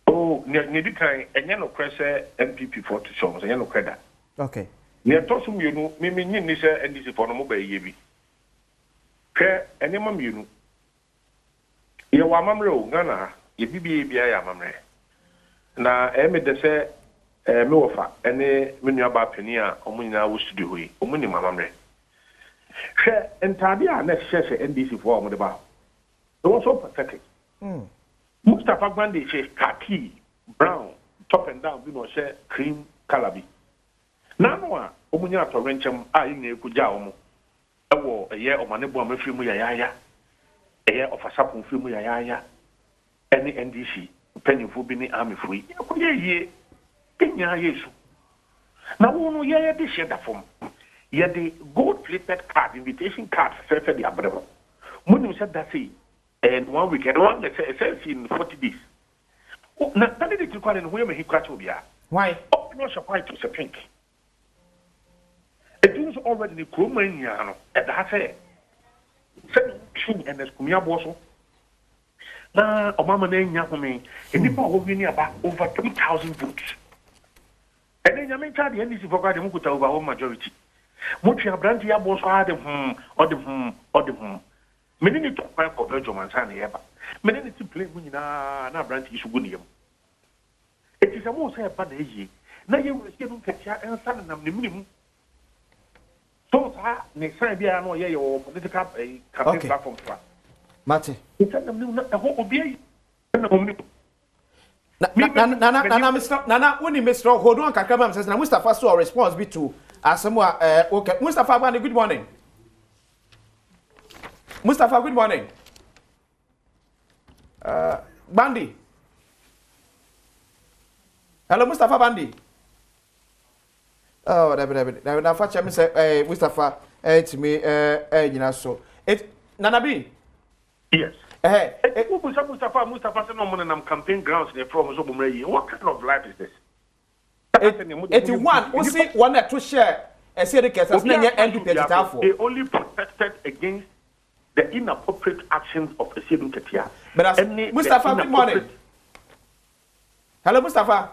Oh, Nidikai, and Yano Cressa NPP for to show us, and Yano Creda. Okay. Near Tossum, you know, Mimi Nisa and this for no mobile yebi. Care and Yamam, you know. You are Mamro, Ghana, ye BBA, Mamre. Na de se me wofa ene menu aba pania omunyina wo studio yi omuni mamamre hwe entade a na hye NDC for omo de ba it was so pathetic Mustafa Gbande che khaki brown top and down bi no share cream color bi na no a omunya atorenchem a yin ekuja omo ewo eye omane bo amafiri mu yaya eye ofasapo firi mu yaya ene NDC pennyfo bi ni army fo yi ekoye kenya yesu na wono yeye de share da fom ye the gold plated card invitation card for the abremo munim said that say and 1 week and one let's say in 40 days na tell the require no we he crash obia why no shop white to pink it is already the kromania no e da say true and as kumia boso na omama na nya home enipa ho bi ni aba over 2000 votes and then yamin tell the NDC for God mu kuta over majority mutu abranti ya boso ade ode meni ni to kwa for Belgium ansa na yeba meni ni ti play mu nyina na abranti isugu ne yam it is a mo say ba na yi na ye wo se no katia ansa na nam ne minimu so sa ne san bia no ye yo political campaign platform fa Mate it na nam na ho obi na omni Nana, when you Mr. Hold on, Kakama says, Mustafa saw a response be to Asamoah. Okay, Mustafa Bandi, good morning. Mustafa, good morning. Bandi. Hello, Mustafa Bandi. Oh, David, Facha, Mr. Mustafa, to me, you know, so it Nanabi. Yes. Mustafa said no money on campaign grounds in from so what kind of life is this? 81. We see one that to share a serious case as many NDP. They only protested against the inappropriate actions of the Sidon Ketia. But Mustafa, good morning. Hello, Mustafa.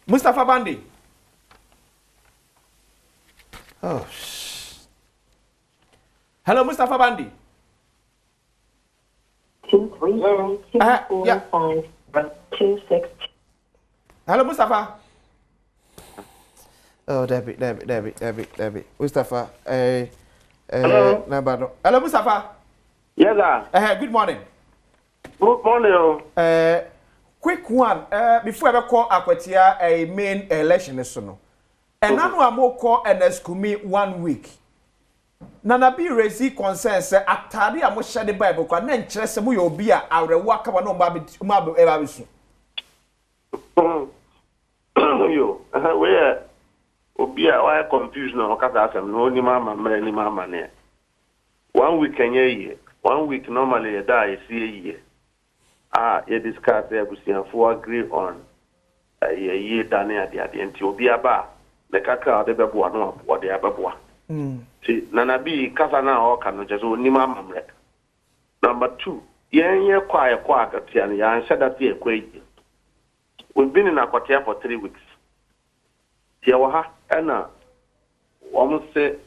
Mustafa Bandi. Oh. Hello, Mustafa Bandi. 230-645-26. Hello, Mustafa. Oh, Debbie. Mustafa. Hello. Hello, Mustafa. Yes, sir. Good morning. Good morning. Quick one. Before I call Akwatia a main election, and now I'm more call NSCUMI 1 week. Nana bi raise concern say atade a mo share the Bible kwa na nkyere se mo ye obi a awrewa ka ba no ma bisu yo we obi a why confusion o ka ta asem no ni mama mere ni mama ne 1 week enye ye 1 week normally ye da isi ye ye discuss ebusianfo agree on ye dane ade nti obi aba le kaka de bebo no o de abeboa see, Nanabi Kasana or Kanojazo Nima Mamret. Number 2, Yen quiet and Yan said that year quaid. We've been in Akwatia for 3 weeks. Yawaha, Anna, almost say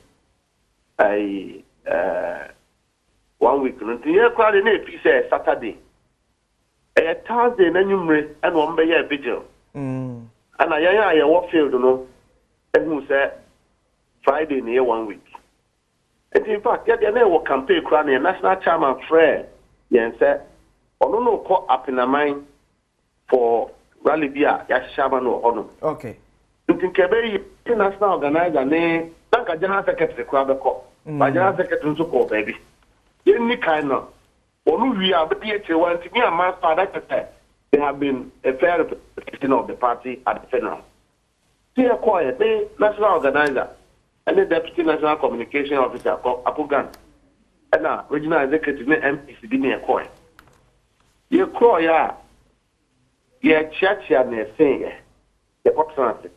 1 week. And the crowd in a piece Saturday. A Thursday, and and 1 day vigil. And I walk field, and who said, Friday near 1 week. And in fact, there never campaign crown national chairman Fred Yen said, no call up in a mind for rally beer, Yashaman or Honor. Okay. You think a national organizer name, like a general secretary crowd call, by general secretary to call baby. Any kind of or we are but yet you want to be a mass father. They have been a fair representation of the party at the funeral. See a quiet, national organizer. And the Deputy National Communication Officer, Apugan, and regional executive, MPC, didn't acquire. You call ya, ye church, and saying, the opportunity.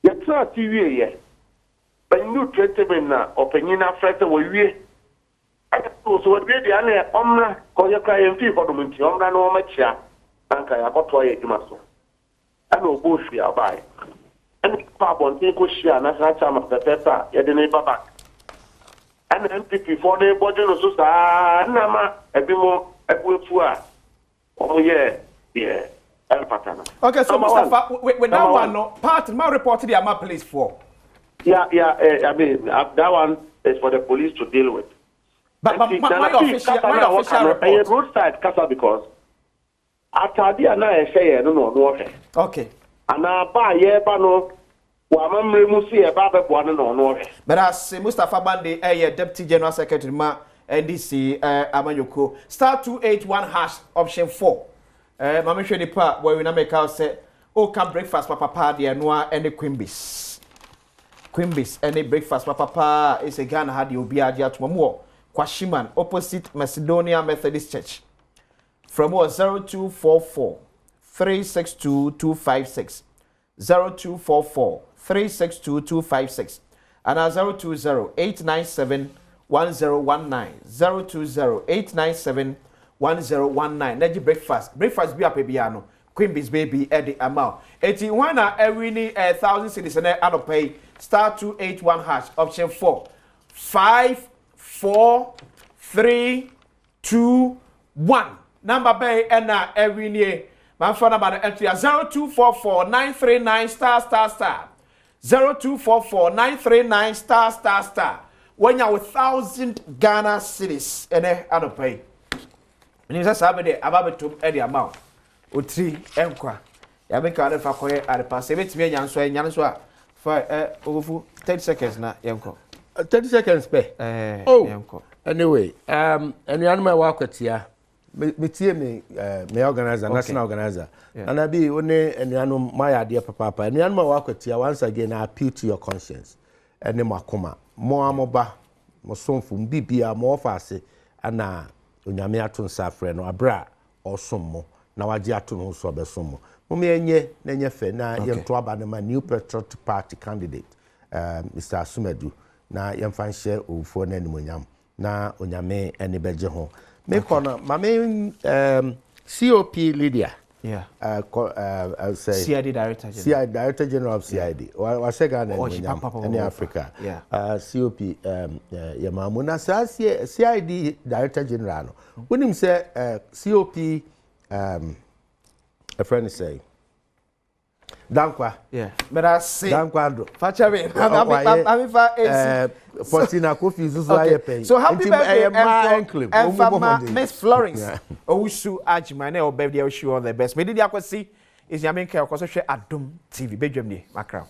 You try TV, ye. But you treatment now, opinion after we. I suppose what we the only omna, call your client for the Munti, omna no much ya, and I got to a master. I know both we are by. And Papa on take share national chairman of the paper, yet the neighbor back. And MPP for the body of Susa, Nama, a bit more, a good four. Oh, yeah, El Patana. Okay, so Mustafa, with that one, no, part of my report to the Ama police for. Yeah, I mean, that one is for the police to deal with. But my official report. Roadside Casa because atade a na ehye no no no hwe Okay. ana ba ye ba no wa mamre mu si e ba bebo no no no hwe But as Mustafa Bande Deputy General Secretary ma NDC Amanyoko *281# option 4 mama hwe nipa where we na make out say o can breakfast papa de noa any Quimby's any breakfast papa is a Ghana had you be adia to mo Kwashiman opposite Macedonia Methodist Church from 0244 362 256 0244 362 256 and 020 897 1019 020 897 1019 Neji breakfast be up biano Quimby's baby Eddie amount 81 every 1,000 cities and pay *281# option 4 5 4 3 2 1 number bay and every year my phone number entry 0244 939 ** 0244 939 ** when you 1,000 Ghana cities and pay and you just have it about to any amount o 3 enkwa ya make ka fa koye are pass e betimi nyan so a fa ogofu 30 seconds na yenko 30 seconds pe yenko anyway anuanu ma Akwatia me tie me organizer national organizer and I be one anuanu my idea papa anuanu ma Akwatia once again I appeal to your conscience ene makoma mo amoba mo somfu bibia mo ofase ana onyame ato nsafre no abra osommo na waje ato no so obesommo mo enye na enye fe na yemto aba na ma new patriot party candidate Mr. Asumedu na yemfa share ofo na animonyam na onyame ene beje ho me kono mame COP Lydia I say CID Director General of CID wa shega na in Africa COP yamamu na CID Director General no wonim say COP a friend say Dankwa but I say Dankwando Fachabe I'm Fortina Kofi Zuzu ayepe so happy birthday and Miss Florence Owusu Ajima na birthday I wish you all the best me did akwasi is yamin ka akoso hwe Adom TV bedwam ni makra